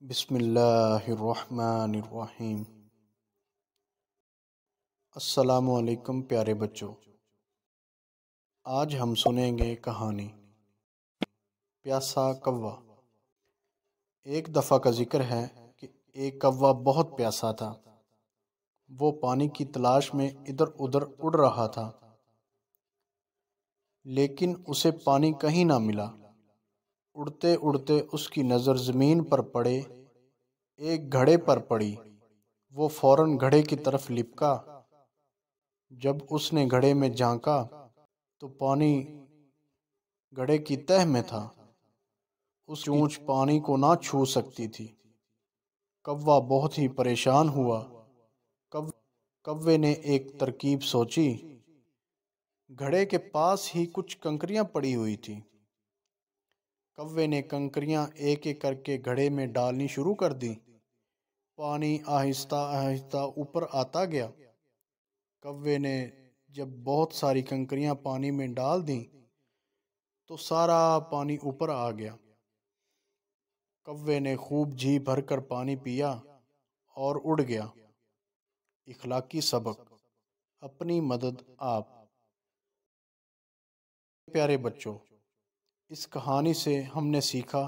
بسم اللہ الرحمن الرحیم۔ السلام علیکم پیارے بچوں، آج ہم سنیں گے کہانی پیاسا کوا۔ ایک دفعہ کا ذکر ہے کہ ایک کوا بہت پیاسا تھا۔ وہ پانی کی تلاش میں ادھر ادھر اڑ رہا تھا، لیکن اسے پانی کہیں نہ ملا۔ اڑتے اڑتے اس کی نظر زمین پر پڑے ایک گھڑے پر پڑی۔ وہ فوراً گھڑے کی طرف لپکا۔ جب اس نے گھڑے میں جھانکا تو پانی گھڑے کی تہہ میں تھا۔ اس کی چونچ پانی کو نہ چھو سکتی تھی۔ کوا بہت ہی پریشان ہوا۔ کوے نے ایک ترکیب سوچی۔ گھڑے کے پاس ہی کچھ کنکریاں پڑی ہوئی تھی۔ کوے نے کنکریاں ایک ایک کر کے گھڑے میں ڈالنی شروع کر دی۔ پانی آہستہ آہستہ اوپر آتا گیا۔ کوے نے جب بہت ساری کنکریاں پانی میں ڈال دیں تو سارا پانی اوپر آ گیا۔ کوے نے خوب جی بھر کر پانی پیا اور اڑ گیا۔ اخلاقی سبق: اپنی مدد آپ۔ پیارے بچوں، اس کہانی سے ہم نے سیکھا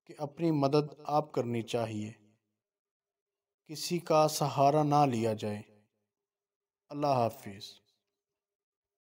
کہ اپنی مدد آپ کرنی چاہیے، کسی کا سہارا نہ لیا جائے۔ اللہ حافظ۔